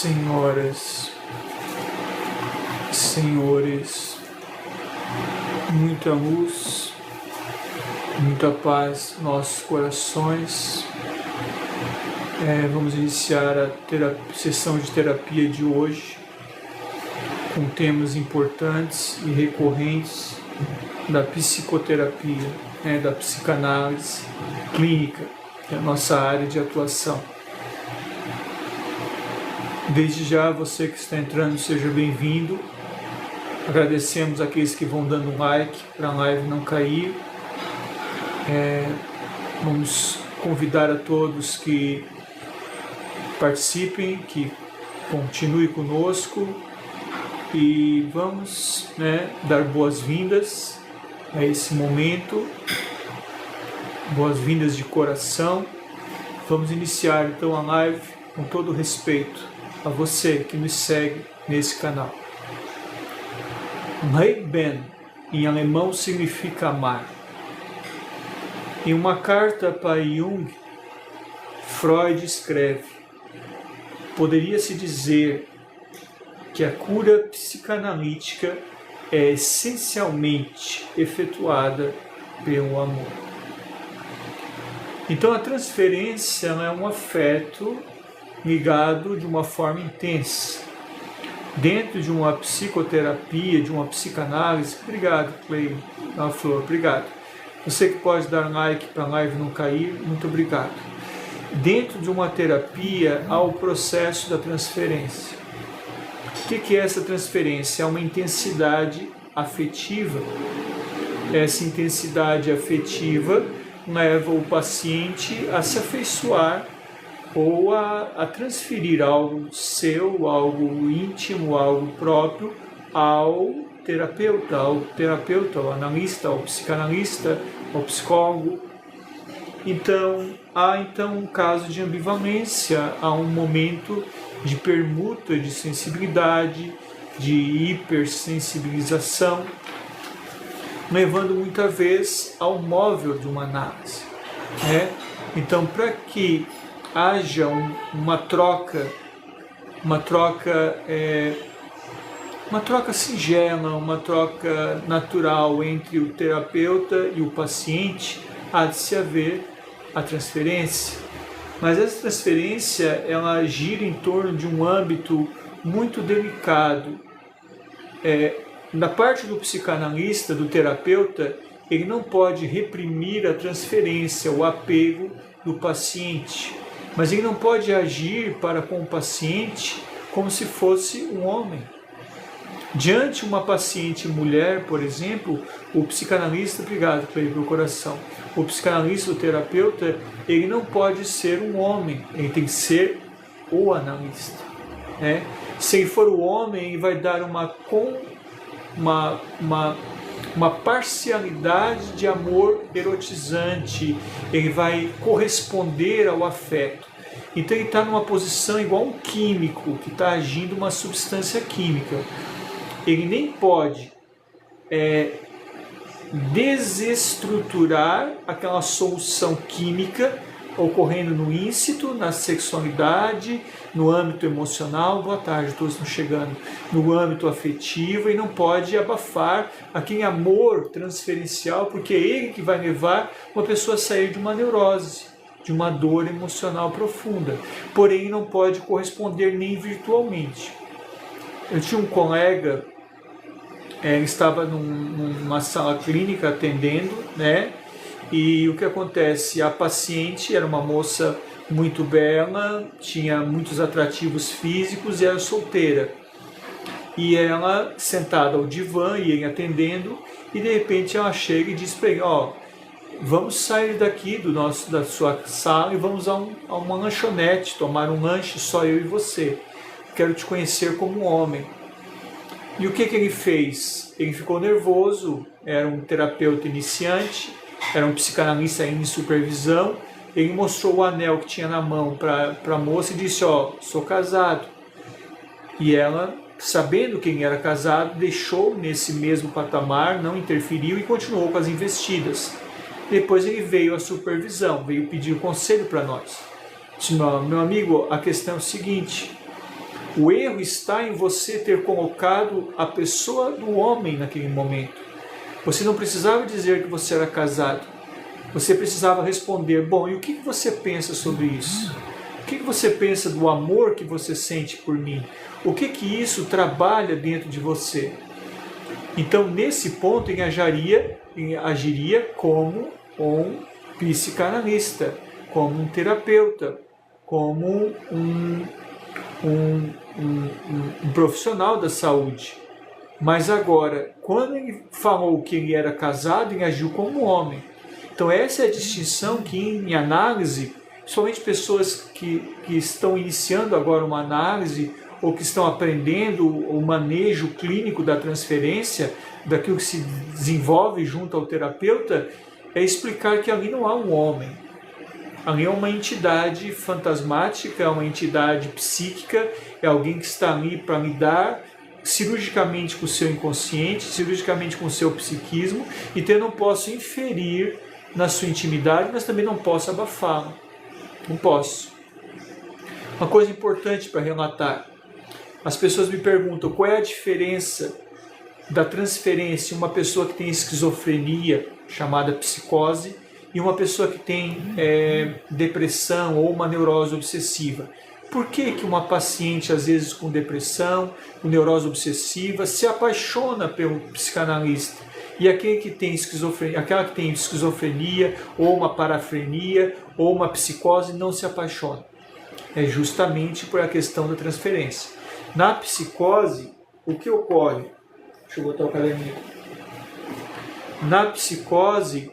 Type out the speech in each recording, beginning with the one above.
Senhoras, senhores, muita luz, muita paz em nossos corações. Vamos iniciar a sessão de terapia de hoje com temas importantes e recorrentes da psicoterapia, da psicanálise clínica, que é a nossa área de atuação. Desde já, você que está entrando, seja bem-vindo. Agradecemos aqueles que vão dando um like para a live não cair. Vamos convidar a todos que participem, que continuem conosco e vamos dar boas-vindas a esse momento, boas-vindas de coração. Vamos iniciar então a live com todo o respeito a você que nos segue nesse canal. Lieben, em alemão, significa amar. Em uma carta para Jung, Freud escreve: poderia-se dizer que a cura psicanalítica é essencialmente efetuada pelo amor. Então a transferência é um afeto ligado de uma forma intensa. Dentro de uma psicoterapia, de uma psicanálise, obrigado, Clay, da Flor, obrigado. Você que pode dar like para a live não cair, muito obrigado. Dentro de uma terapia há o processo da transferência. O que é essa transferência? É uma intensidade afetiva. Essa intensidade afetiva leva o paciente a se afeiçoar ou a transferir algo seu, algo íntimo, algo próprio ao terapeuta, ao analista, ao psicanalista, ao psicólogo. Então, há um caso de ambivalência, há um momento de permuta de sensibilidade, de hipersensibilização, levando muita vez ao móvel de uma análise. Então, para que haja uma troca singela, uma troca natural entre o terapeuta e o paciente, há de se haver a transferência. Mas essa transferência, ela gira em torno de um âmbito muito delicado. Da parte do psicanalista, do terapeuta, ele não pode reprimir a transferência, o apego do paciente. Mas ele não pode agir para com o paciente como se fosse um homem. Diante de uma paciente mulher, por exemplo, o psicanalista, obrigado pelo coração, o psicanalista, o terapeuta, ele não pode ser um homem, ele tem que ser o analista. Se ele for o homem, ele vai dar uma parcialidade de amor erotizante, ele vai corresponder ao afeto. Então ele está numa posição igual um químico que está agindo uma substância química. Ele nem pode desestruturar aquela solução química ocorrendo no íncito, na sexualidade, no âmbito emocional, boa tarde, todos estão chegando, no âmbito afetivo, e não pode abafar aquele amor transferencial, porque é ele que vai levar uma pessoa a sair de uma neurose, de uma dor emocional profunda. Porém, não pode corresponder nem virtualmente. Eu tinha um colega, estava numa sala clínica atendendo, e o que acontece? A paciente era uma moça muito bela, tinha muitos atrativos físicos e era solteira. E ela sentada ao divã e ele atendendo, e de repente ela chega e diz para ele: vamos sair daqui da sua sala e vamos a uma lanchonete, tomar um lanche, só eu e você. Quero te conhecer como homem. E o que ele fez? Ele ficou nervoso, era um terapeuta iniciante, era um psicanalista ainda em supervisão. Ele mostrou o anel que tinha na mão para a moça e disse: sou casado. E ela, sabendo que ele era casado, deixou nesse mesmo patamar, não interferiu e continuou com as investidas. Depois ele veio à supervisão, veio pedir conselho para nós. Disse: meu amigo, a questão é o seguinte: O erro está em você ter colocado a pessoa do homem naquele momento. Você não precisava dizer que você era casado. Você precisava responder, bom, e o que você pensa sobre isso? O que você pensa do amor que você sente por mim? O que isso trabalha dentro de você? Então, nesse ponto, agiria como um psicanalista, como um terapeuta, como um profissional da saúde. Mas agora, quando ele falou que ele era casado, ele agiu como um homem. Então essa é a distinção que em análise, principalmente pessoas que estão iniciando agora uma análise ou que estão aprendendo o manejo clínico da transferência, daquilo que se desenvolve junto ao terapeuta, é explicar que ali não há um homem. Ali é uma entidade fantasmática, é uma entidade psíquica, é alguém que está ali para lidar cirurgicamente com o seu inconsciente, cirurgicamente com o seu psiquismo, então eu não posso inferir na sua intimidade, mas também não posso abafá-lo. Não posso. Uma coisa importante para relatar. As pessoas me perguntam qual é a diferença da transferência em uma pessoa que tem esquizofrenia, chamada psicose, e uma pessoa que tem depressão ou uma neurose obsessiva. Por que uma paciente, às vezes com depressão, com neurose obsessiva, se apaixona pelo psicanalista? E aquela que tem esquizofrenia, ou uma parafrenia, ou uma psicose, não se apaixona. É justamente por a questão da transferência. Na psicose, o que ocorre? Deixa eu botar o caderninho. Na psicose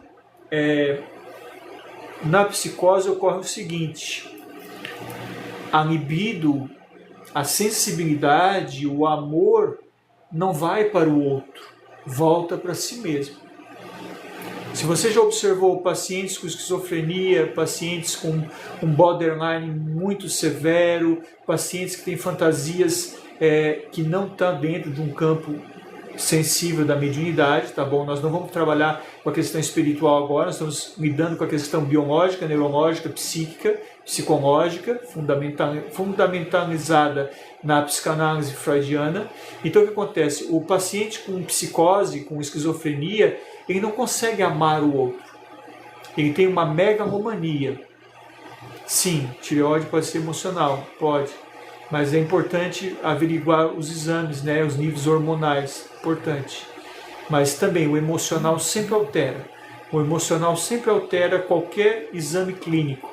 ocorre o seguinte: a libido, a sensibilidade, o amor não vai para o outro, volta para si mesmo. Se você já observou pacientes com esquizofrenia, pacientes com um borderline muito severo, pacientes que têm fantasias que não estão dentro de um campo sensível da mediunidade, tá bom? Nós não vamos trabalhar com a questão espiritual agora, nós estamos lidando com a questão biológica, neurológica, psíquica, psicológica, fundamentalizada na psicanálise freudiana. Então o que acontece? O paciente com psicose, com esquizofrenia, ele não consegue amar o outro. Ele tem uma megalomania. Sim, tireoide pode ser emocional, pode. Mas é importante averiguar os exames, né, os níveis hormonais, importante. Mas também o emocional sempre altera. O emocional sempre altera qualquer exame clínico,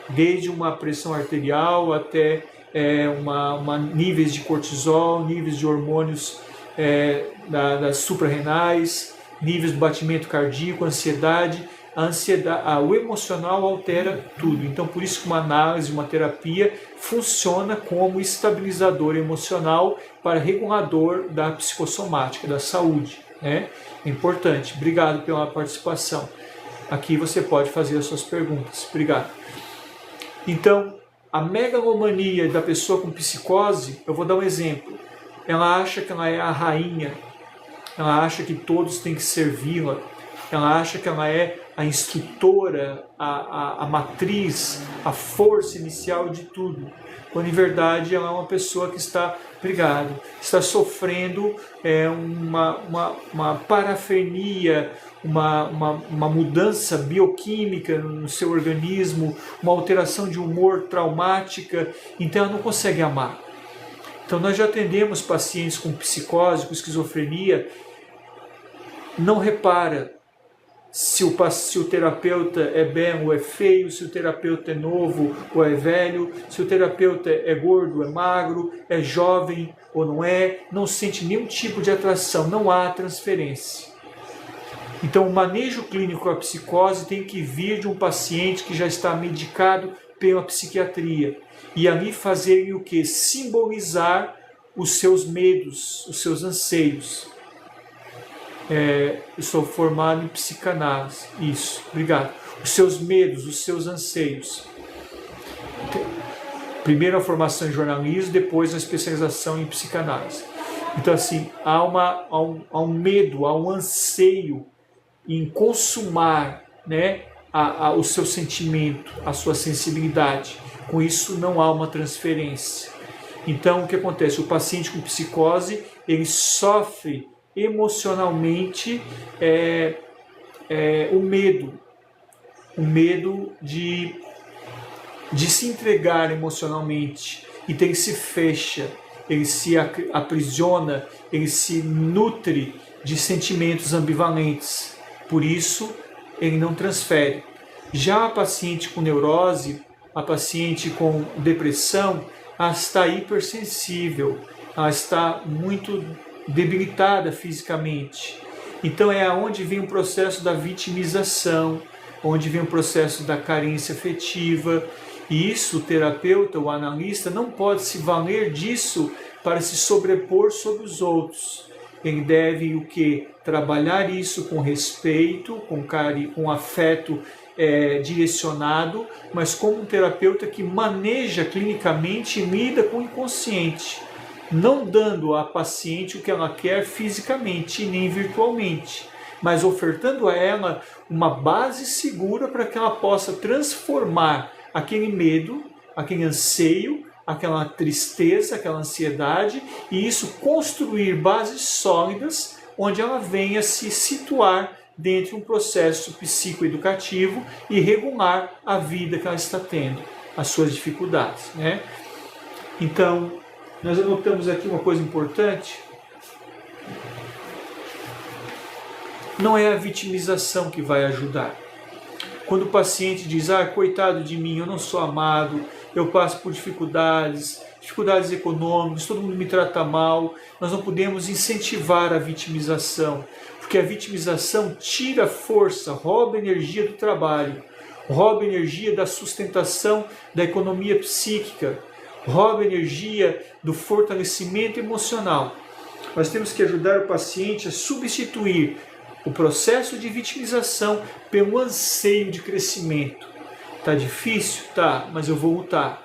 desde uma pressão arterial até níveis de cortisol, níveis de hormônios das suprarrenais, níveis do batimento cardíaco, ansiedade. O emocional altera tudo. Então, por isso que uma análise, uma terapia funciona como estabilizador emocional para regulador da psicossomática, da saúde. É importante. Obrigado pela participação. Aqui você pode fazer as suas perguntas. Obrigado. Então, a megalomania da pessoa com psicose, eu vou dar um exemplo. Ela acha que ela é a rainha, ela acha que todos têm que servi-la, ela acha que ela é a instrutora, a matriz, a força inicial de tudo, quando em verdade ela é uma pessoa que está sofrendo uma parafrenia, uma mudança bioquímica no seu organismo, uma alteração de humor traumática, então ela não consegue amar. Então nós já atendemos pacientes com psicose, com esquizofrenia, não repara se o terapeuta é belo ou é feio, se o terapeuta é novo ou é velho, se o terapeuta é gordo ou é magro, é jovem ou não sente nenhum tipo de atração, não há transferência. Então o manejo clínico da psicose tem que vir de um paciente que já está medicado pela psiquiatria. E ali fazer o que? Simbolizar os seus medos, os seus anseios. Eu sou formado em psicanálise. Isso, obrigado. Os seus medos, os seus anseios. Primeiro a formação em jornalismo, depois a especialização em psicanálise. Então assim, há um medo, há um anseio em consumar, né, o seu sentimento, a sua sensibilidade. Com isso não há uma transferência. Então, o que acontece? O paciente com psicose, ele sofre emocionalmente o medo de se entregar emocionalmente. Então ele se fecha, ele se aprisiona, ele se nutre de sentimentos ambivalentes. Por isso, ele não transfere. Já a paciente com neurose, a paciente com depressão, ela está hipersensível, ela está muito debilitada fisicamente. Então é onde vem o processo da vitimização, onde vem o processo da carência afetiva. E isso, o terapeuta, o analista, não pode se valer disso para se sobrepor sobre os outros. Ele deve o quê? Trabalhar isso com respeito, com carinho, com afeto direcionado, mas como um terapeuta que maneja clinicamente e lida com o inconsciente, não dando à paciente o que ela quer fisicamente e nem virtualmente, mas ofertando a ela uma base segura para que ela possa transformar aquele medo, aquele anseio, aquela tristeza, aquela ansiedade, e isso construir bases sólidas onde ela venha se situar dentro de um processo psicoeducativo e regular a vida que ela está tendo, as suas dificuldades, né? Então, nós anotamos aqui uma coisa importante. Não é a vitimização que vai ajudar. Quando o paciente diz, coitado de mim, eu não sou amado, eu passo por dificuldades econômicas, todo mundo me trata mal, nós não podemos incentivar a vitimização, porque a vitimização tira força, rouba energia do trabalho, rouba energia da sustentação da economia psíquica, rouba energia do fortalecimento emocional. Nós temos que ajudar o paciente a substituir o processo de vitimização pelo anseio de crescimento. Tá difícil? Tá, mas eu vou lutar.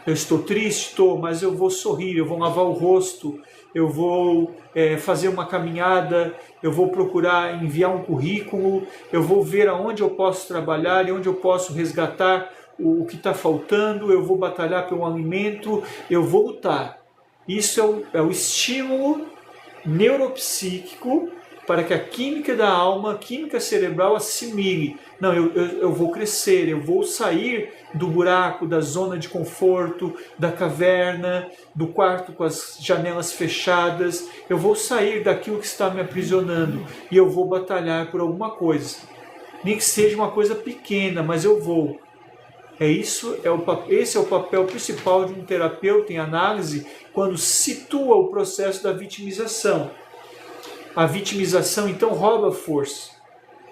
Eu estou triste? Estou, mas eu vou sorrir, eu vou lavar o rosto, eu vou fazer uma caminhada, eu vou procurar enviar um currículo, eu vou ver aonde eu posso trabalhar e onde eu posso resgatar o que está faltando, eu vou batalhar pelo alimento, eu vou lutar. Isso é o estímulo neuropsíquico para que a química da alma, a química cerebral assimile. Não, eu vou crescer, eu vou sair do buraco, da zona de conforto, da caverna, do quarto com as janelas fechadas. Eu vou sair daquilo que está me aprisionando e eu vou batalhar por alguma coisa. Nem que seja uma coisa pequena, mas eu vou. Esse é o papel principal de um terapeuta em análise quando situa o processo da vitimização. A vitimização, então, rouba força.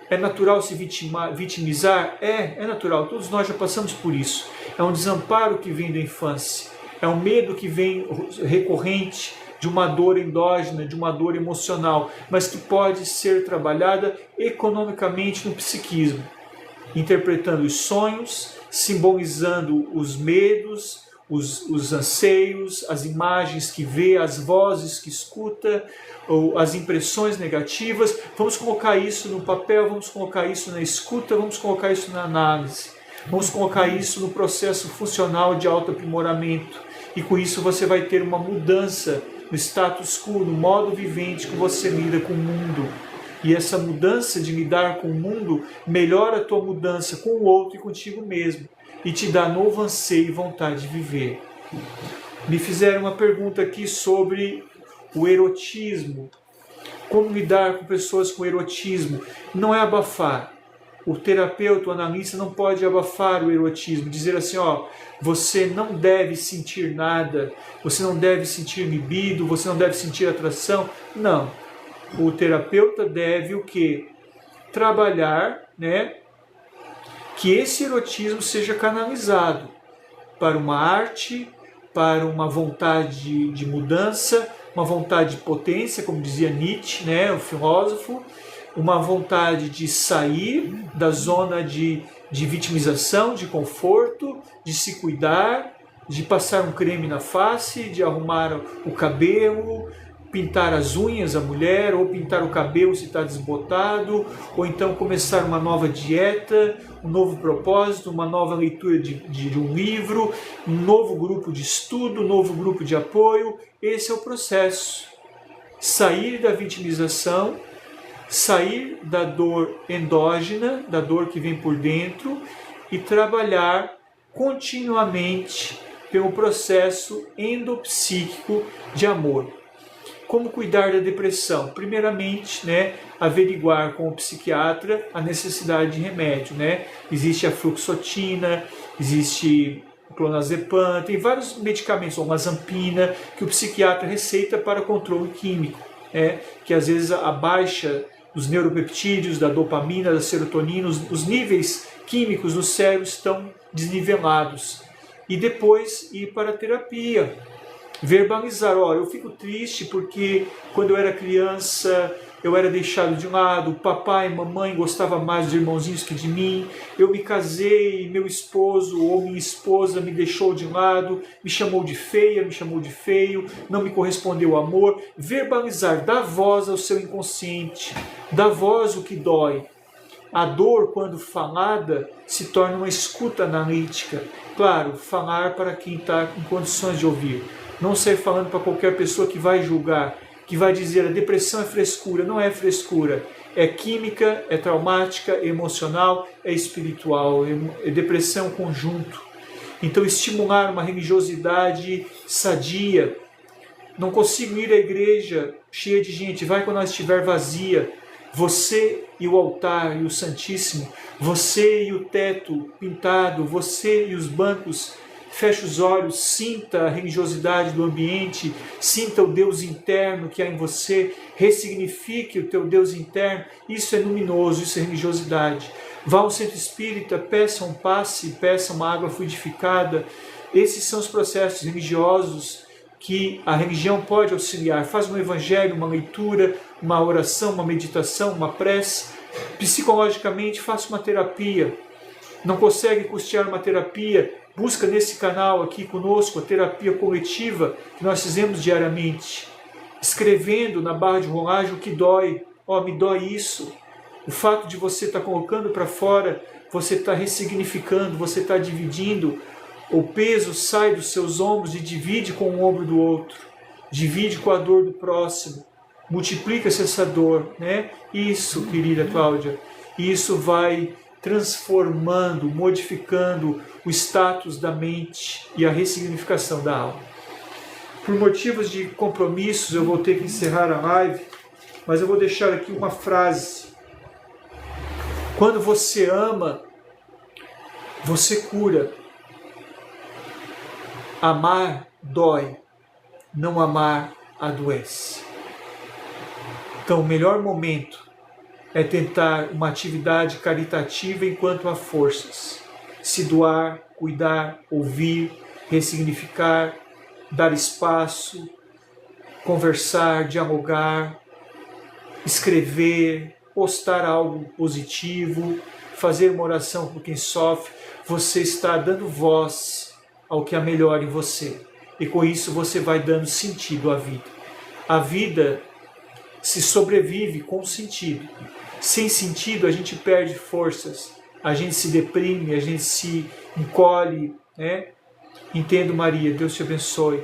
É natural se vitimizar? É natural. Todos nós já passamos por isso. É um desamparo que vem da infância. É um medo que vem recorrente de uma dor endógena, de uma dor emocional, mas que pode ser trabalhada economicamente no psiquismo, interpretando os sonhos, simbolizando os medos, os anseios, as imagens que vê, as vozes que escuta, ou as impressões negativas. Vamos colocar isso no papel, vamos colocar isso na escuta, vamos colocar isso na análise, vamos colocar isso no processo funcional de autoaprimoramento. E com isso você vai ter uma mudança no status quo, no modo vivente que você lida com o mundo. E essa mudança de lidar com o mundo melhora a tua mudança com o outro e contigo mesmo. E te dá novo anseio e vontade de viver. Me fizeram uma pergunta aqui sobre o erotismo. Como lidar com pessoas com erotismo? Não é abafar. O terapeuta, o analista não pode abafar o erotismo. Dizer assim, você não deve sentir nada, você não deve sentir libido, você não deve sentir atração. Não. O terapeuta deve o quê? Trabalhar, que esse erotismo seja canalizado para uma arte, para uma vontade de mudança, uma vontade de potência, como dizia Nietzsche, o filósofo, uma vontade de sair da zona de vitimização, de conforto, de se cuidar, de passar um creme na face, de arrumar o cabelo, pintar as unhas a mulher, ou pintar o cabelo se está desbotado, ou então começar uma nova dieta, um novo propósito, uma nova leitura de um livro, um novo grupo de estudo, um novo grupo de apoio. Esse é o processo. Sair da vitimização, sair da dor endógena, da dor que vem por dentro, e trabalhar continuamente pelo processo endopsíquico de amor. Como cuidar da depressão? Primeiramente, averiguar com o psiquiatra a necessidade de remédio. Existe a fluoxetina, existe o clonazepam, tem vários medicamentos, ou mazampina, que o psiquiatra receita para controle químico, que às vezes abaixa os neuropeptídeos, da dopamina, da serotonina, os níveis químicos no cérebro estão desnivelados. E depois ir para a terapia. Verbalizar, olha, eu fico triste porque quando eu era criança eu era deixado de lado, papai e mamãe gostavam mais dos irmãozinhos que de mim, eu me casei, meu esposo ou minha esposa me deixou de lado, me chamou de feia, me chamou de feio, não me correspondeu o amor. Verbalizar, dá voz ao seu inconsciente, dá voz o que dói. A dor, quando falada, se torna uma escuta analítica. Claro, falar para quem está em condições de ouvir. Não sair falando para qualquer pessoa que vai julgar, que vai dizer a depressão é frescura. Não é frescura. É química, é traumática, é emocional, é espiritual. É depressão conjunto. Então, estimular uma religiosidade sadia. Não consigo ir à igreja cheia de gente. Vai quando ela estiver vazia. Você e o altar e o Santíssimo, você e o teto pintado, você e os bancos, feche os olhos, sinta a religiosidade do ambiente, sinta o Deus interno que há em você, ressignifique o teu Deus interno. Isso é luminoso, isso é religiosidade. Vá ao centro espírita, peça um passe, peça uma água fluidificada. Esses são os processos religiosos que a religião pode auxiliar. Faz um evangelho, uma leitura, uma oração, uma meditação, uma prece. Psicologicamente, faça uma terapia. Não consegue custear uma terapia? Busca nesse canal aqui conosco a terapia coletiva que nós fizemos diariamente. Escrevendo na barra de rolagem o que dói. Me dói isso. O fato de você estar colocando para fora, você está ressignificando, você está dividindo. O peso sai dos seus ombros e divide com o ombro do outro. Divide com a dor do próximo. Multiplica-se essa dor, Isso, querida Cláudia, isso vai transformando, modificando o status da mente e a ressignificação da alma. Por motivos de compromissos, eu vou ter que encerrar a live, mas eu vou deixar aqui uma frase. Quando você ama, você cura. Amar dói, não amar adoece. Então, o melhor momento é tentar uma atividade caritativa enquanto há forças. Se doar, cuidar, ouvir, ressignificar, dar espaço, conversar, dialogar, escrever, postar algo positivo, fazer uma oração por quem sofre. Você está dando voz ao que há melhor em você. E com isso você vai dando sentido à vida. A vida se sobrevive com sentido. Sem sentido a gente perde forças, a gente se deprime, a gente se encolhe, Entendo, Maria, Deus te abençoe.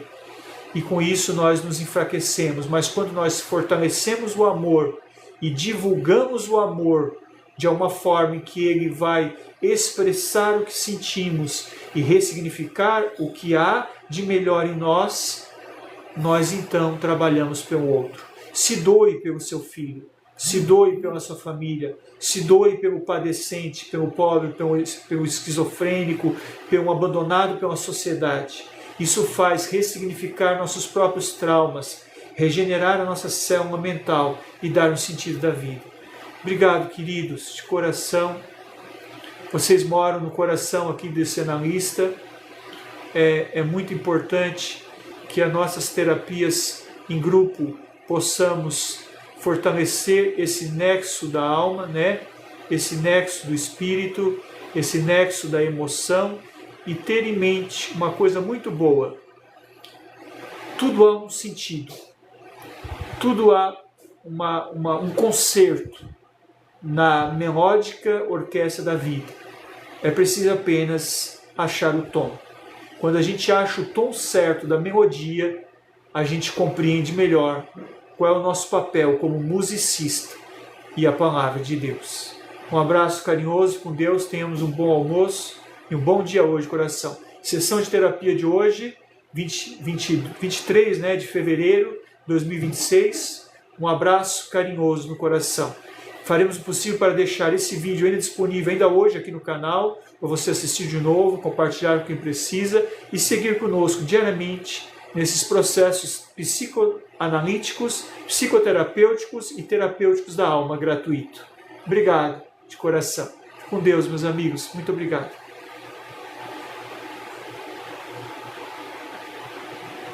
E com isso nós nos enfraquecemos, mas quando nós fortalecemos o amor e divulgamos o amor de uma forma em que ele vai expressar o que sentimos e ressignificar o que há de melhor em nós, nós então trabalhamos pelo outro. Se doe pelo seu filho, se doe pela sua família, se doe pelo padecente, pelo pobre, pelo esquizofrênico, pelo abandonado pela sociedade. Isso faz ressignificar nossos próprios traumas, regenerar a nossa célula mental e dar um sentido da vida. Obrigado, queridos, de coração. Vocês moram no coração aqui desse analista. É muito importante que as nossas terapias em grupo possamos fortalecer esse nexo da alma, Esse nexo do espírito, esse nexo da emoção, e ter em mente uma coisa muito boa. Tudo há um sentido. tudo há um concerto na melódica orquestra da vida. É preciso apenas achar o tom. Quando a gente acha o tom certo da melodia, a gente compreende melhor qual é o nosso papel como musicista e a palavra de Deus. Um abraço carinhoso, com Deus, tenhamos um bom almoço e um bom dia hoje, coração. Sessão de terapia de hoje, 23 de fevereiro de 2026. Um abraço carinhoso no coração. Faremos o possível para deixar esse vídeo ainda disponível ainda hoje aqui no canal, para você assistir de novo, compartilhar com quem precisa e seguir conosco diariamente nesses processos psicoanalíticos, psicoterapêuticos e terapêuticos da alma gratuito. Obrigado de coração. Com Deus, meus amigos. Muito obrigado.